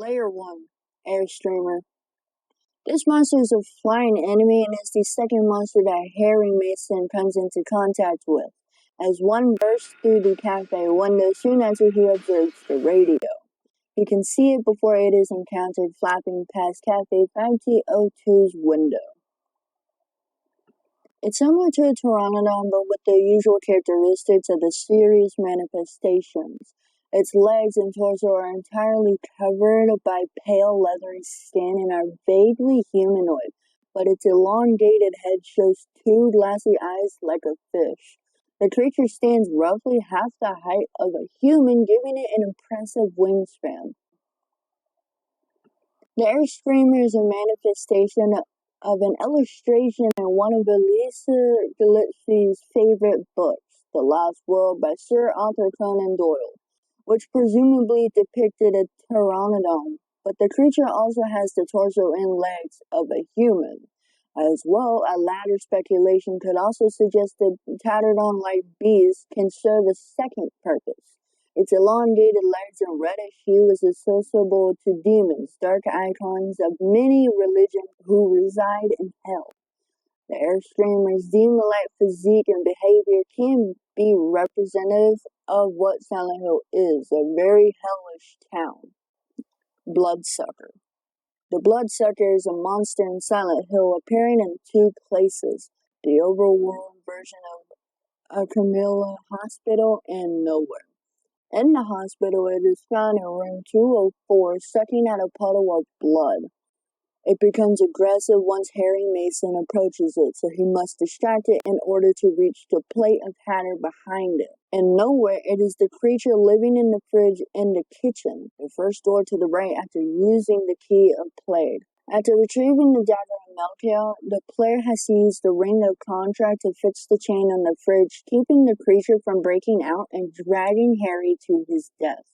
Layer 1, Airstreamer. This monster is a flying enemy and is the second monster that Harry Mason comes into contact with, as one bursts through the cafe window soon after he observes the radio. He can see it before it is encountered flapping past Cafe 5002's window. It's similar to a pteranodon, but with the usual characteristics of the series' manifestations. Its legs and torso are entirely covered by pale leathery skin and are vaguely humanoid, but its elongated head shows two glassy eyes like a fish. The creature stands roughly half the height of a human, giving it an impressive wingspan. The Airstreamer is a manifestation of an illustration in one of Elisa Gillespie's favorite books, The Lost World by Sir Arthur Conan Doyle, which presumably depicted a pteranodon, but the creature also has the torso and legs of a human. As well, a latter speculation could also suggest that pteranodon-like beasts can serve a second purpose. Its elongated legs and reddish hue is associable to demons, dark icons of many religions who reside in hell. The Airstreamer's demon-like physique and behavior can be representative of what Silent Hill is, a very hellish town. Bloodsucker. The Bloodsucker is a monster in Silent Hill appearing in two places, the overworld version of Camilla Hospital and Nowhere. In the hospital, it is found in room 204, sucking at a puddle of blood. It becomes aggressive once Harry Mason approaches it, so he must distract it in order to reach the plate of Hatter behind it. In Nowhere, it is the creature living in the fridge in the kitchen, the first door to the right after using the key of Plague. After retrieving the dagger of Melchior, the player has to use the ring of contract to fix the chain on the fridge, keeping the creature from breaking out and dragging Harry to his death.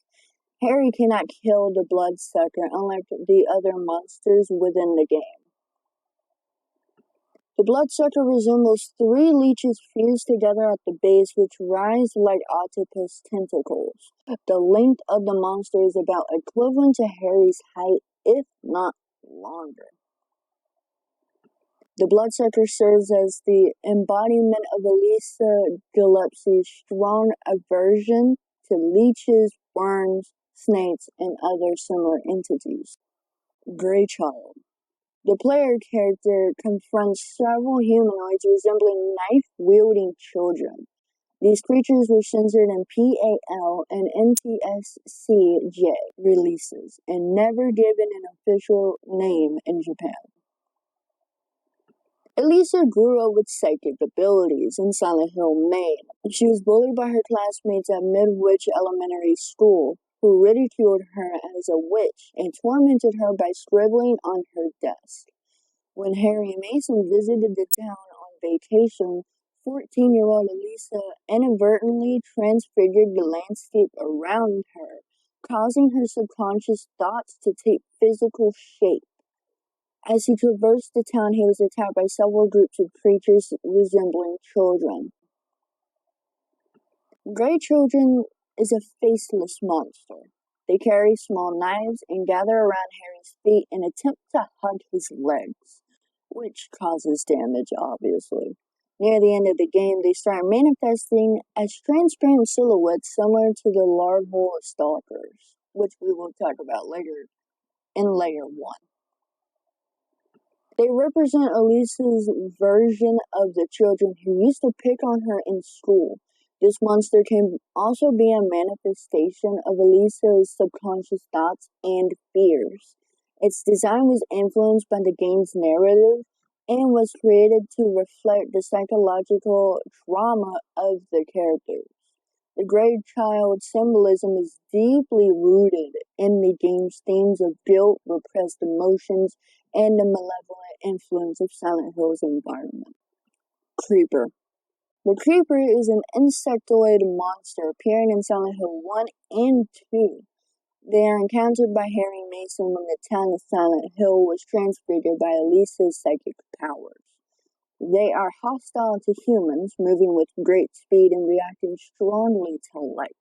Harry cannot kill the Bloodsucker, unlike the other monsters within the game. The Bloodsucker resembles three leeches fused together at the base, which rise like octopus tentacles. The length of the monster is about equivalent to Harry's height, if not longer. The Bloodsucker serves as the embodiment of Elisa Gillespie's strong aversion to leeches, worms, snakes, and other similar entities. Greychild. The player character confronts several humanoids resembling knife-wielding children. These creatures were censored in PAL and NTSC-J releases, and never given an official name in Japan. Elisa grew up with psychic abilities in Silent Hill, Maine. She was bullied by her classmates at Midwich Elementary School, who ridiculed her as a witch and tormented her by scribbling on her desk. When Harry Mason visited the town on vacation, 14-year-old Elisa inadvertently transfigured the landscape around her, causing her subconscious thoughts to take physical shape. As he traversed the town, he was attacked by several groups of creatures resembling children. Grey Children is a faceless monster. They carry small knives and gather around Harry's feet and attempt to hug his legs, which causes damage, obviously. Near the end of the game, they start manifesting as transparent silhouettes similar to the larval stalkers, which we will talk about later in Layer 1. They represent Elisa's version of the children who used to pick on her in school. This monster can also be a manifestation of Elisa's subconscious thoughts and fears. Its design was influenced by the game's narrative and was created to reflect the psychological trauma of the characters. The Grey Child symbolism is deeply rooted in the game's themes of guilt, repressed emotions, and the malevolent influence of Silent Hill's environment. Creeper. The Creeper is an insectoid monster appearing in Silent Hill 1 and 2. They are encountered by Harry Mason when the town of Silent Hill was transfigured by Elisa's psychic powers. They are hostile to humans, moving with great speed and reacting strongly to light.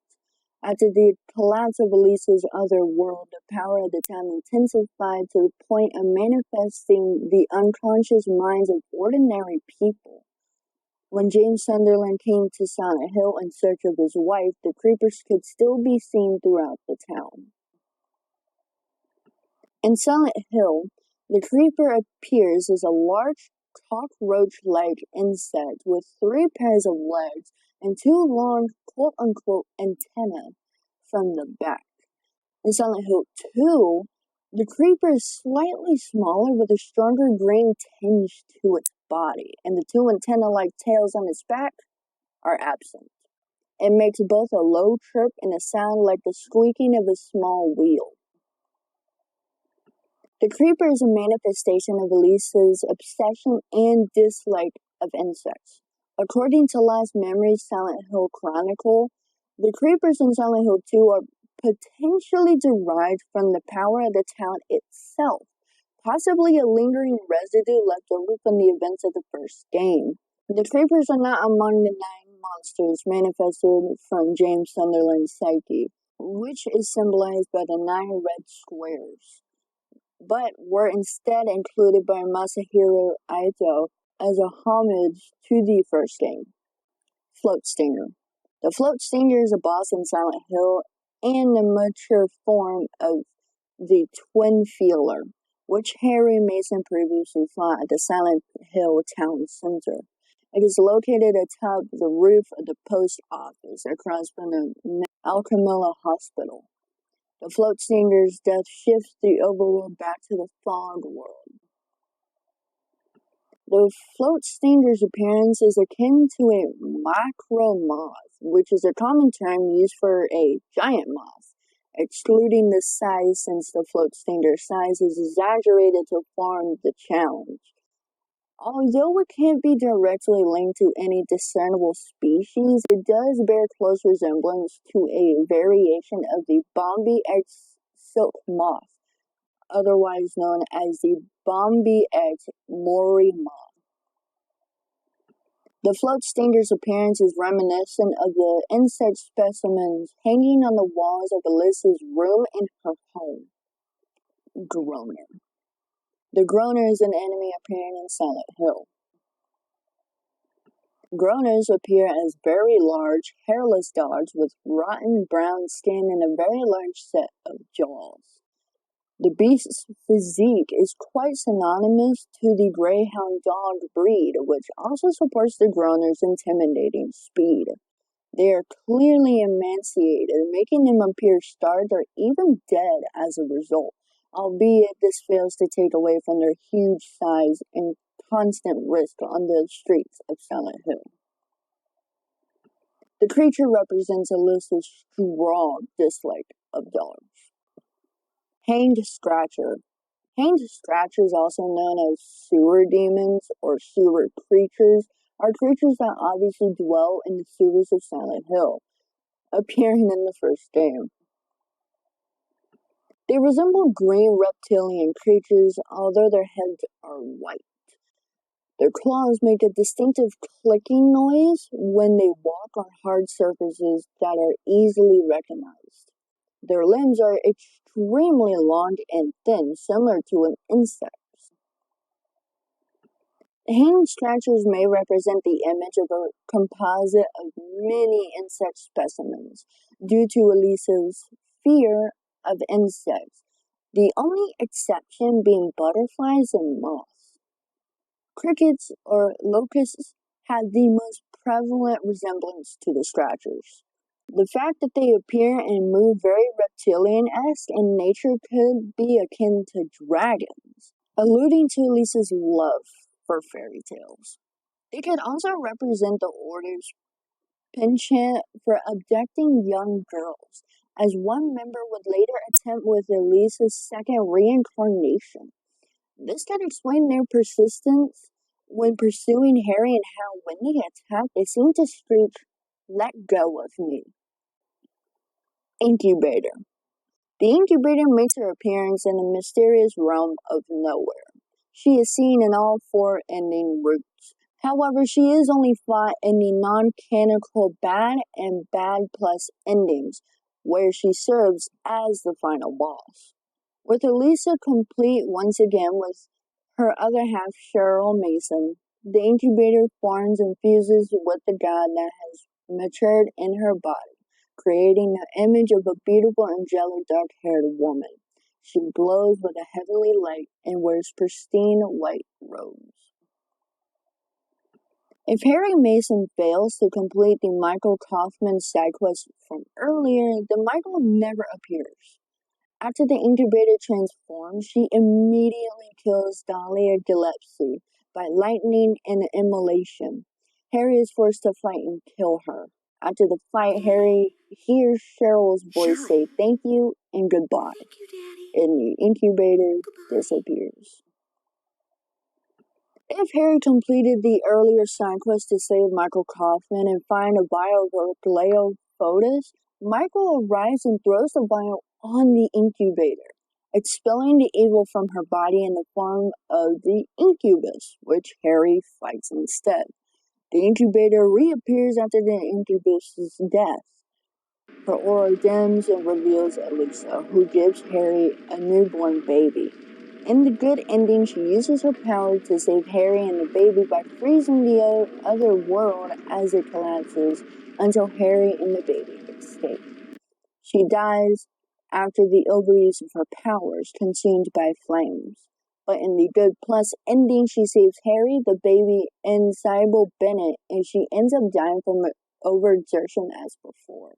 After the collapse of Elisa's other world, the power of the town intensified to the point of manifesting the unconscious minds of ordinary people. When James Sunderland came to Silent Hill in search of his wife, the creepers could still be seen throughout the town. In Silent Hill, the creeper appears as a large cockroach-like insect with 3 pairs of legs and 2 long quote-unquote antennae from the back. In Silent Hill 2, the creeper is slightly smaller with a stronger green tinge to its body, and the 2 antenna-like tails on its back are absent. It makes both a low chirp and a sound like the squeaking of a small wheel. The creeper is a manifestation of Elisa's obsession and dislike of insects. According to Last Memories Silent Hill Chronicle, the creepers in Silent Hill 2 are potentially derived from the power of the town itself, possibly a lingering residue left over from the events of the first game. The creepers are not among the 9 monsters manifested from James Sunderland's psyche, which is symbolized by the 9 red squares, but were instead included by Masahiro Ito as a homage to the first game. Float Stinger. The Float Stinger is a boss in Silent Hill and the mature form of the Twin Feeler, which Harry Mason previously fought at the Silent Hill Town Center. It is located atop the roof of the post office across from the Alchemilla Hospital. The Float Stinger's death shifts the overworld back to the Fog World. The Float Stinger's appearance is akin to a macromoth, which is a common term used for a giant moth, excluding the size since the Float Stinger's size is exaggerated to form the challenge. Although it can't be directly linked to any discernible species, it does bear close resemblance to a variation of the Bombi X silk moth, otherwise known as the Bombi X mori moth. The Float Stinger's appearance is reminiscent of the insect specimens hanging on the walls of Elisa's room in her home. Groaner. The Groaner is an enemy appearing in Silent Hill. Groaners appear as very large, hairless dogs with rotten brown skin and a very large set of jaws. The beast's physique is quite synonymous to the greyhound dog breed, which also supports the Groaner's intimidating speed. They are clearly emaciated, making them appear starved or even dead as a result, albeit this fails to take away from their huge size and constant risk on the streets of Silent Hill. The creature represents Elisa's strong dislike of dogs. Hanged Scratcher. Hanged Scratchers, also known as sewer demons or sewer creatures, are creatures that obviously dwell in the sewers of Silent Hill, appearing in the first game. They resemble green reptilian creatures, although their heads are white. Their claws make a distinctive clicking noise when they walk on hard surfaces that are easily recognized. Their limbs are extremely long and thin, similar to an insect's. Hanged Scratchers may represent the image of a composite of many insect specimens, due to Elisa's fear of insects, the only exception being butterflies and moths. Crickets or locusts have the most prevalent resemblance to the Scratchers. The fact that they appear and move very reptilian-esque in nature could be akin to dragons, alluding to Elisa's love for fairy tales. They could also represent the Order's penchant for abducting young girls, as one member would later attempt with Elisa's second reincarnation. This could explain their persistence when pursuing Harry and how when they attack, they seem to screech, "Let go of me." Incubator. The Incubator makes her appearance in the mysterious realm of nowhere. She is seen in all 4 ending routes. However, she is only fought in the non-canonical bad and bad plus endings, where she serves as the final boss. With Elisa complete once again with her other half, Cheryl Mason, the incubator forms and fuses with the god that has matured in her body, creating the image of a beautiful angelic dark-haired woman. She glows with a heavenly light and wears pristine white robes. If Harry Mason fails to complete the Michael Kaufman side quest from earlier, then Michael never appears. After the incubator transforms, she immediately kills Dahlia Gillespie by lightning and immolation. Harry is forced to fight and kill her. After the fight, Harry hears Cheryl's voice say thank you and goodbye, Thank you, Daddy. and the incubator disappears. If Harry completed the earlier side quest to save Michael Kaufman and find a vial of Leophotus, Michael arrives and throws the vial on the incubator, expelling the evil from her body in the form of the incubus, which Harry fights instead. The incubator reappears after the incubus's death. Her aura dims and reveals Elisa, who gives Harry a newborn baby. In the good ending, she uses her power to save Harry and the baby by freezing the other world as it collapses until Harry and the baby escape. She dies after the overuse of her powers, consumed by flames. But in the good plus ending, she saves Harry, the baby, and Sybil Bennett, and she ends up dying from overexertion as before.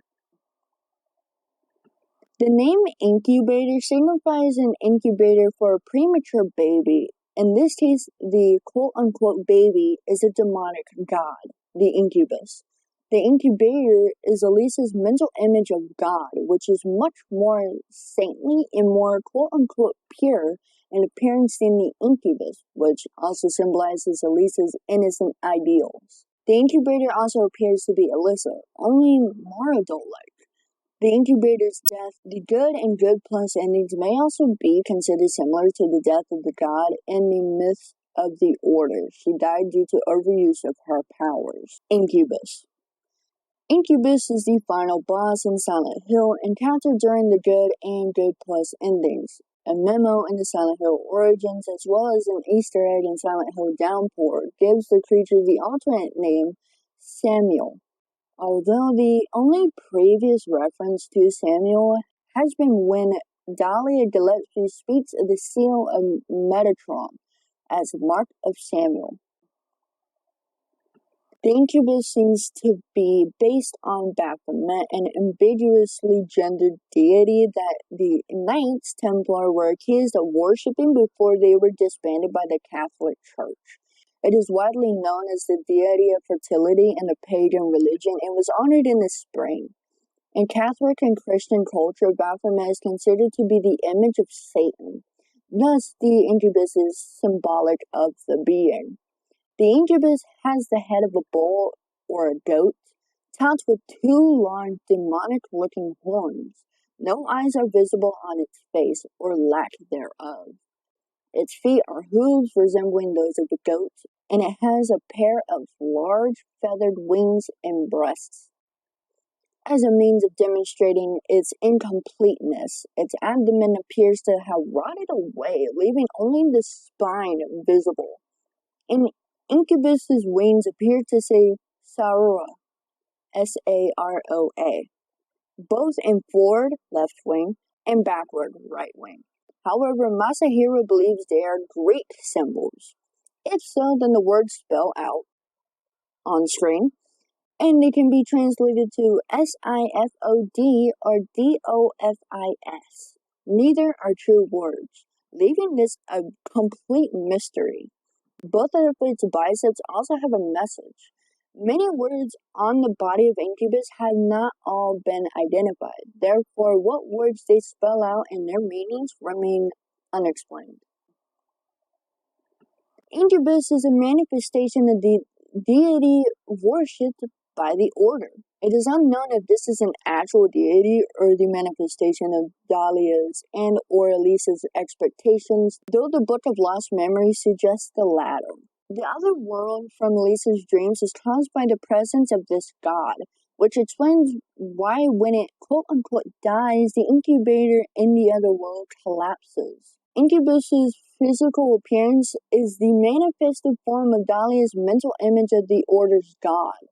The name incubator signifies an incubator for a premature baby. In this case, the quote-unquote baby is a demonic god, the incubus. The incubator is Elisa's mental image of God, which is much more saintly and more quote-unquote pure in appearance than the incubus, which also symbolizes Elisa's innocent ideals. The incubator also appears to be Elisa, only more adult-like. The incubator's death, the good and good plus endings may also be considered similar to the death of the god in the myth of the Order. She died due to overuse of her powers. Incubus. Incubus is the final boss in Silent Hill, encountered during the good and good plus endings. A memo in the Silent Hill Origins, as well as an Easter egg in Silent Hill Downpour, gives the creature the alternate name Samuel. Although the only previous reference to Samuel has been when Dahlia Gillespie speaks of the seal of Metatron as Mark of Samuel. The incubus seems to be based on Baphomet, an ambiguously gendered deity that the Knights Templar were accused of worshipping before they were disbanded by the Catholic Church. It is widely known as the deity of fertility in the pagan religion and was honored in the spring. In Catholic and Christian culture, Baphomet is considered to be the image of Satan. Thus, the incubus is symbolic of the being. The incubus has the head of a bull or a goat, topped with two long, demonic-looking horns. No eyes are visible on its face, or lack thereof. Its feet are hooves resembling those of the goat, and it has a pair of large feathered wings and breasts. As a means of demonstrating its incompleteness, its abdomen appears to have rotted away, leaving only the spine visible. In Incubus's wings appear to say Saroa, S-A-R-O-A, both in forward, left wing, and backward, right wing. However, Masahiro believes they are Greek symbols. If so, then the words spell out on screen, and they can be translated to S-I-F-O-D or D-O-F-I-S. Neither are true words, leaving this a complete mystery. Both of its biceps also have a message. Many words on the body of Incubus have not all been identified. Therefore, what words they spell out and their meanings remain unexplained. Incubus is a manifestation of the deity worshipped by the Order. It is unknown if this is an actual deity or the manifestation of Dahlia's and or Elisa's expectations, though the Book of Lost Memories suggests the latter. The other world from Elisa's dreams is caused by the presence of this god. which explains why when it quote-unquote dies, the incubator in the other world collapses. Incubus's physical appearance is the manifested form of Dahlia's mental image of the Order's god.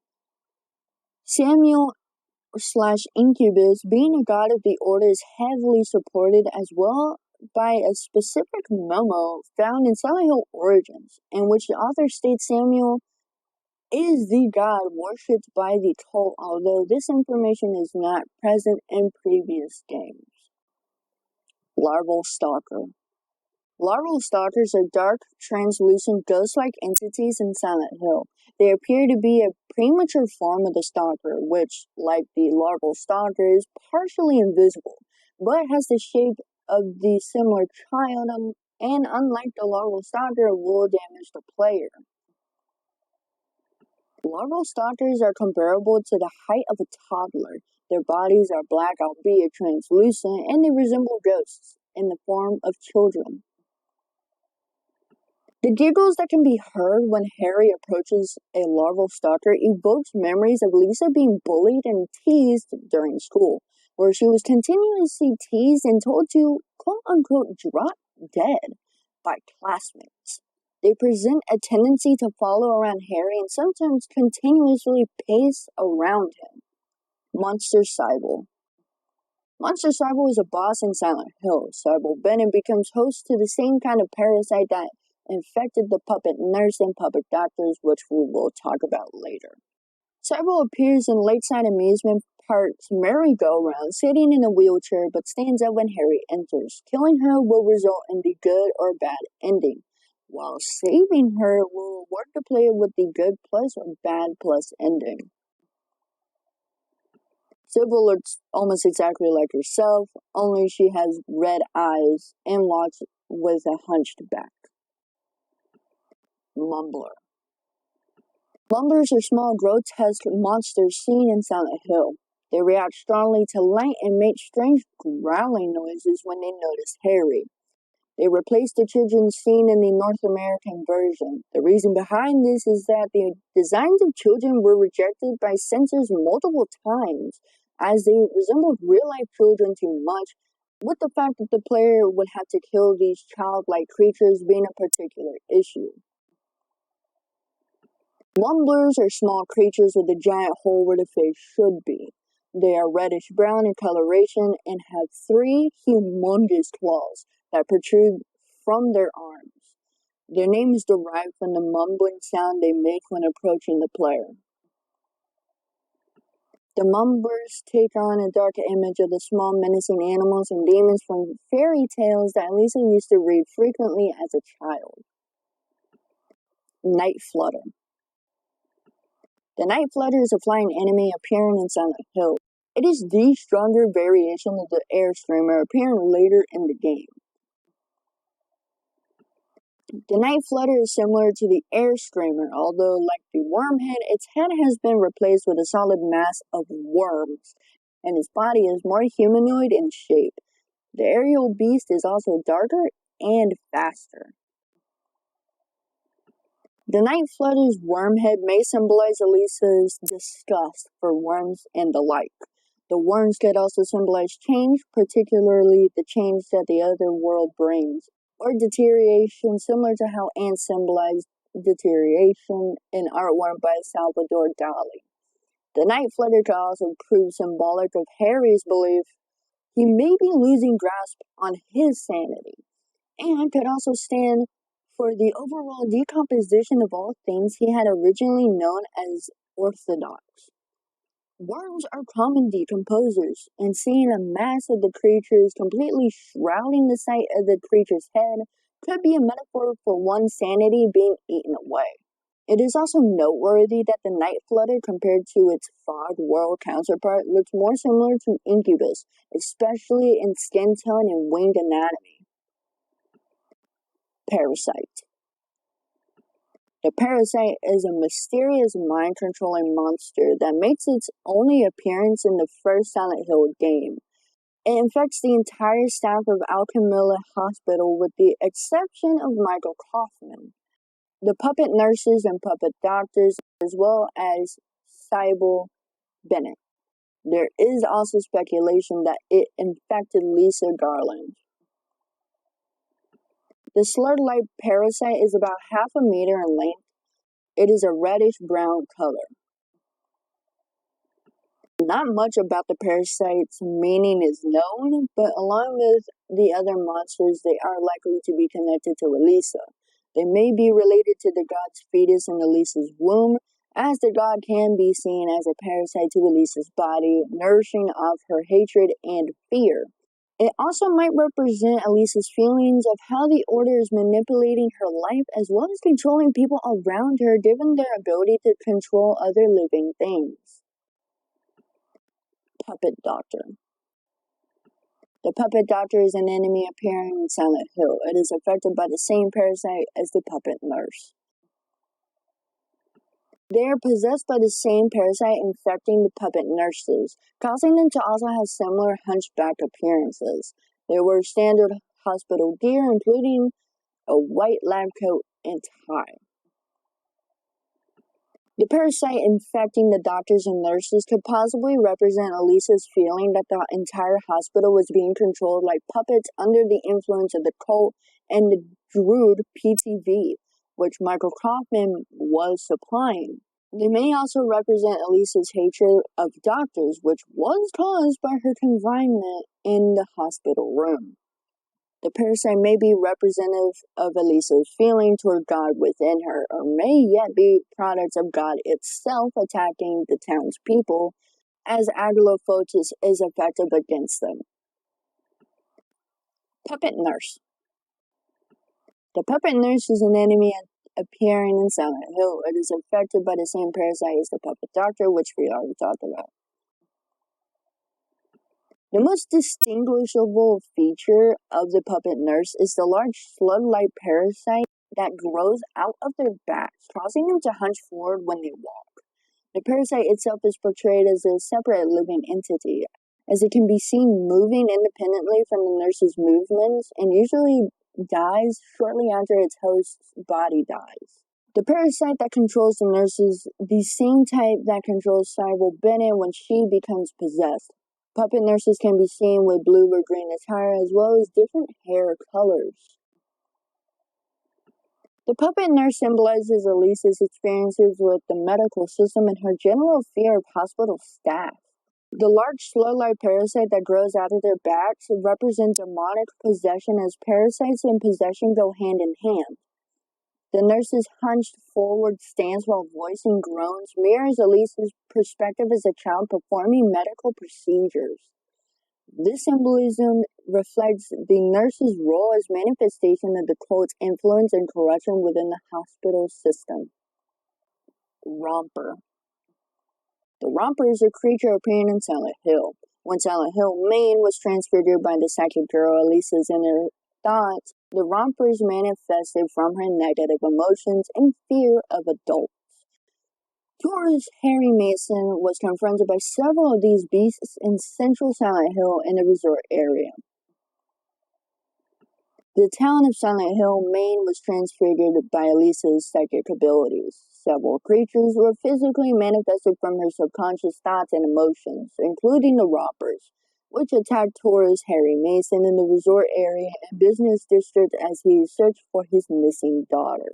Samuel/Incubus, being a god of the Order, is heavily supported as well by a specific memo found in Silent Hill Origins, in which the author states Samuel is the god worshipped by the cult, although this information is not present in previous games. Larval Stalker. Larval stalkers are dark, translucent, ghost-like entities in Silent Hill. They appear to be a premature form of the stalker, which, like the larval stalker, is partially invisible, but has the shape of the similar child, and unlike the larval stalker, will damage the player. Larval stalkers are comparable to the height of a toddler. Their bodies are black, albeit translucent, and they resemble ghosts in the form of children. The giggles that can be heard when Harry approaches a larval stalker evokes memories of Lisa being bullied and teased during school, where she was continuously teased and told to quote-unquote drop dead by classmates. They present a tendency to follow around Harry and sometimes continuously pace around him. Monster Cybele. Monster Cybele is a boss in Silent Hill. Cybele Bennett becomes host to the same kind of parasite that infected the puppet nurse and puppet doctors, which we will talk about later. Cybele appears in Lakeside Amusement Park's merry-go-round, sitting in a wheelchair, but stands up when Harry enters. Killing her will result in the good or bad ending, while saving her will reward the player with the good plus or bad plus ending. Cybele looks almost exactly like herself, only she has red eyes and walks with a hunched back. Mumbler. Mumblers are small, grotesque monsters seen in Silent Hill. They react strongly to light and make strange growling noises when they notice Harry. They replace the children seen in the North American version. The reason behind this is that the designs of children were rejected by censors multiple times, as they resembled real-life children too much, with the fact that the player would have to kill these childlike creatures being a particular issue. Mumblers are small creatures with a giant hole where the face should be. They are reddish-brown in coloration and have 3 humongous claws that protrude from their arms. Their name is derived from the mumbling sound they make when approaching the player. The Mumblers take on a dark image of the small menacing animals and demons from fairy tales that Lisa used to read frequently as a child. Night Flutter. The Night Flutter is a flying enemy appearing in Silent Hill. It is the stronger variation of the Air Screamer appearing later in the game. The Night Flutter is similar to the Air Screamer, although like the Wormhead, its head has been replaced with a solid mass of worms, and its body is more humanoid in shape. The aerial beast is also darker and faster. The Night Flutter's wormhead may symbolize Elisa's disgust for worms and the like. The worms could also symbolize change, particularly the change that the other world brings, or deterioration, similar to how ants symbolize deterioration in artwork by Salvador Dali. The Night Flutter could also prove symbolic of Harry's belief he may be losing grasp on his sanity, and could also stand for the overall decomposition of all things he had originally known as orthodox. Worms are common decomposers, and seeing a mass of the creatures completely shrouding the sight of the creature's head could be a metaphor for one's sanity being eaten away. It is also noteworthy that the Night Flutter, compared to its Fog World counterpart, looks more similar to Incubus, especially in skin tone and winged anatomy. Parasite. The Parasite is a mysterious mind-controlling monster that makes its only appearance in the first Silent Hill game. It infects the entire staff of Alchemilla Hospital with the exception of Michael Kaufman. The puppet nurses and puppet doctors, as well as Cybele, Bennett. There is also speculation that it infected Lisa Garland. The slug-like parasite is about half a meter in length. It is a reddish-brown color. Not much about the parasite's meaning is known, but along with the other monsters, they are likely to be connected to Elisa. They may be related to the god's fetus in Elisa's womb, as the god can be seen as a parasite to Elisa's body, nourishing off her hatred and fear. It also might represent Elisa's feelings of how the Order is manipulating her life as well as controlling people around her, given their ability to control other living things. Puppet Doctor. The Puppet Doctor is an enemy appearing in Silent Hill. It is affected by the same parasite as the Puppet Nurse. They are possessed by the same parasite infecting the puppet nurses, causing them to also have similar hunchback appearances. They wear standard hospital gear, including a white lab coat and tie. The parasite infecting the doctors and nurses could possibly represent Elisa's feeling that the entire hospital was being controlled like puppets under the influence of the cult and the Druid PTV, which Michael Kaufman was supplying. They may also represent Elisa's hatred of doctors, which was caused by her confinement in the hospital room. The parasite may be representative of Elisa's feeling toward God within her, or may yet be products of God itself attacking the townspeople, as Agolophotis is effective against them. Puppet Nurse. The Puppet Nurse is an enemy appearing in Silent Hill. It is affected by the same parasite as the Puppet Doctor, which we already talked about. The most distinguishable feature of the Puppet Nurse is the large slug-like parasite that grows out of their backs, causing them to hunch forward when they walk. The parasite itself is portrayed as a separate living entity, as it can be seen moving independently from the nurse's movements and usually dies shortly after its host's body dies. The parasite that controls the nurse is the same type that controls Sybil Bennett when she becomes possessed. Puppet nurses can be seen with blue or green attire as well as different hair colors. The puppet nurse symbolizes Elisa's experiences with the medical system and her general fear of hospital staff. The large slug-like parasite that grows out of their backs represents demonic possession, as parasites and possession go hand in hand. The nurse's hunched forward stance while voicing groans mirrors Elisa's perspective as a child performing medical procedures. This symbolism reflects the nurse's role as manifestation of the cult's influence and corruption within the hospital system. Romper. The Romper is a creature appearing in Silent Hill. When Silent Hill, Maine was transfigured by the psychic girl Elisa's inner thoughts, the Rompers manifested from her negative emotions and fear of adults. Tourist Harry Mason was confronted by several of these beasts in central Silent Hill in the resort area. The town of Silent Hill, Maine was transfigured by Elisa's psychic abilities. Several creatures were physically manifested from her subconscious thoughts and emotions, including the Rompers, which attacked tourist Harry Mason in the resort area and business district as he searched for his missing daughter.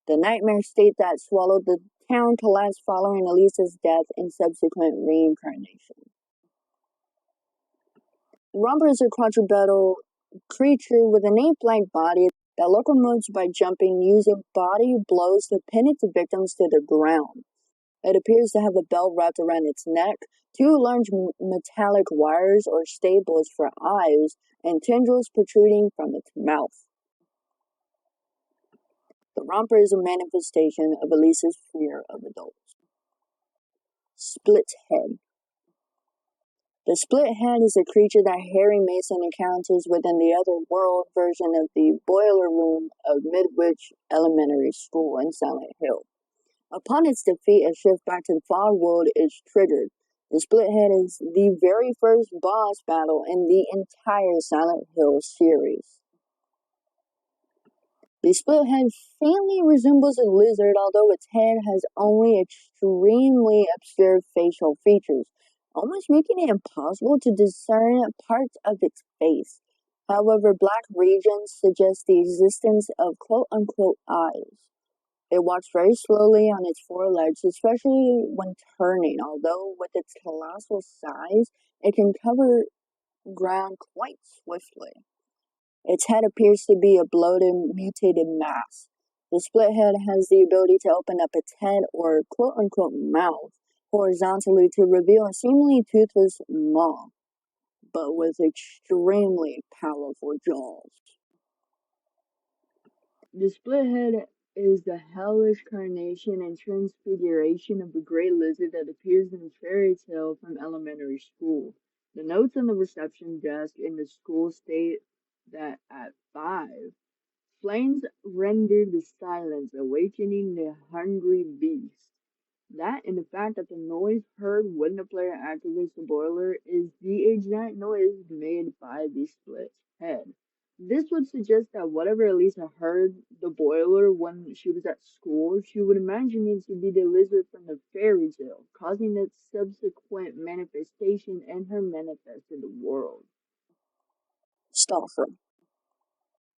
The nightmare state that swallowed the town collapsed following Elisa's death and subsequent reincarnation. The Romper is a quadrupedal creature with an ape-like body that locomotes by jumping using body blows to pin its victims to the ground. It appears to have a belt wrapped around its neck, two large metallic wires or staples for eyes, and tendrils protruding from its mouth. The Romper is a manifestation of Elisa's fear of adults. Split Head. The Split Head is a creature that Harry Mason encounters within the Otherworld version of the boiler room of Midwich Elementary School in Silent Hill. Upon its defeat, a shift back to the Fog World is triggered. The Split Head is the very first boss battle in the entire Silent Hill series. The split head faintly resembles a lizard, although its head has only extremely obscure facial features, almost making it impossible to discern parts of its face. However, black regions suggest the existence of quote-unquote eyes. It walks very slowly on its four legs, especially when turning, although with its colossal size, it can cover ground quite swiftly. Its head appears to be a bloated, mutated mass. The split head has the ability to open up its head, or quote-unquote mouth, horizontally to reveal a seemingly toothless maw, but with extremely powerful jaws. The split head is the hellish carnation and transfiguration of the great lizard that appears in Fairy Tale from elementary school. The notes on the reception desk in the school state that at 5, flames render the silence, awakening the hungry beast. That and the fact that the noise heard when the player activates the boiler is the exact noise made by the split head. This would suggest that whatever Elisa heard the boiler when she was at school, she would imagine it to be the lizard from the fairy tale, causing its subsequent manifestation in her manifested world. Stalker.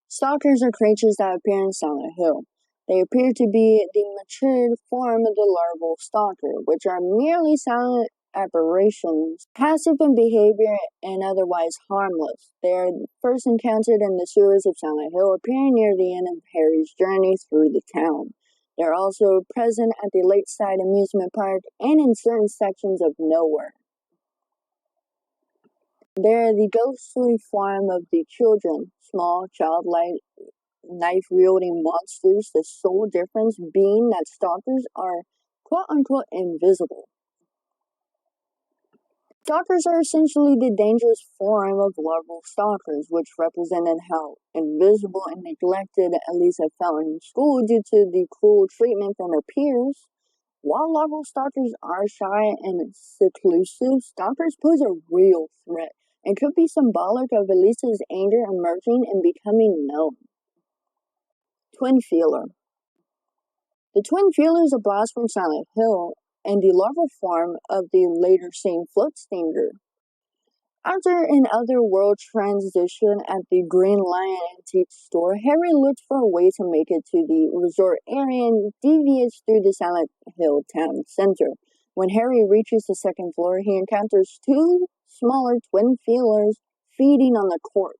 Stalkers are creatures that appear in Silent Hill. They appear to be the matured form of the larval stalker, which are merely silent aberrations, passive in behavior and otherwise harmless. They are first encountered in the sewers of Silent Hill, appearing near the end of Harry's journey through the town. They are also present at the Lakeside Amusement Park and in certain sections of Nowhere. They are the ghostly form of the children, small, childlike, knife-wielding monsters, the sole difference being that stalkers are quote-unquote invisible. Stalkers are essentially the dangerous form of larval stalkers, which represented how invisible and neglected Elisa felt in school due to the cruel treatment from her peers. While larval stalkers are shy and seclusive, stalkers pose a real threat and could be symbolic of Elisa's anger emerging and becoming known. Twin Feeler. The Twin Feeler is a blast from Silent Hill and the larval form of the later seen Floatstinger. After an otherworld transition at the Green Lion Antique Store, Harry looks for a way to make it to the resort area and deviates through the Silent Hill town center. When Harry reaches the second floor, he encounters two smaller twin feelers feeding on the corpse.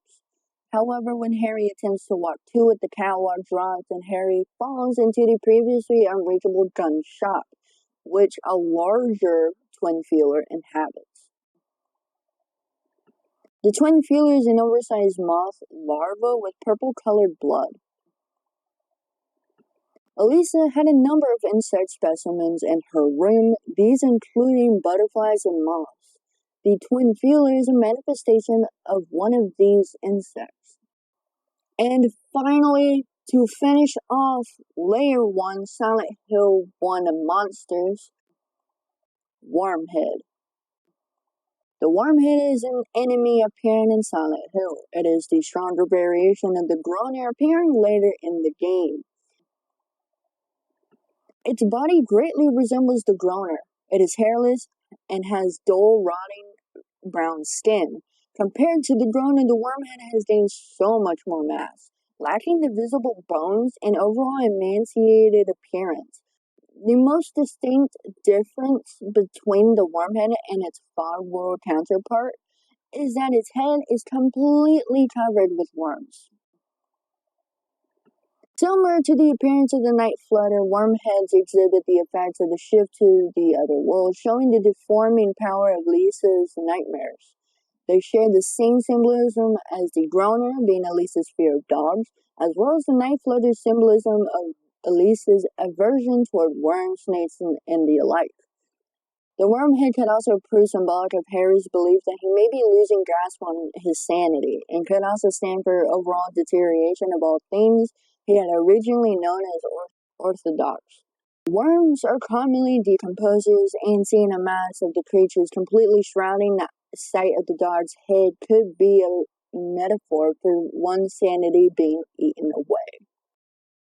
However, when Harry attempts to walk to it, the catwalk drops and Harry falls into the previously unreachable gun shop, which a larger twin feeler inhabits. The twin feeler is an oversized moth larva with purple-colored blood. Elisa had a number of insect specimens in her room, these including butterflies and moths. The twin feeler is a manifestation of one of these insects. And finally, to finish off Layer 1 Silent Hill 1 Monsters, Wormhead. The Wormhead is an enemy appearing in Silent Hill. It is the stronger variation of the Groner appearing later in the game. Its body greatly resembles the Groner. It is hairless and has dull, rotting brown skin. Compared to the Groner, the Wormhead has gained so much more mass, lacking the visible bones and overall emaciated appearance. The most distinct difference between the Wormhead and its Fogworld counterpart is that its head is completely covered with worms. Similar to the appearance of the Night Flutter, wormheads exhibit the effects of the shift to the other world, showing the deforming power of Lisa's nightmares. They share the same symbolism as the Groner, being Elisa's fear of dogs, as well as the Night Flutter's symbolism of Elisa's aversion toward worms, snakes, and the alike. The wormhead could also prove symbolic of Harry's belief that he may be losing grasp on his sanity, and could also stand for overall deterioration of all things he had originally known as orthodox. Worms are commonly decomposers, and seeing a mass of the creatures completely shrouding the sight of the dog's head could be a metaphor for one's sanity being eaten away.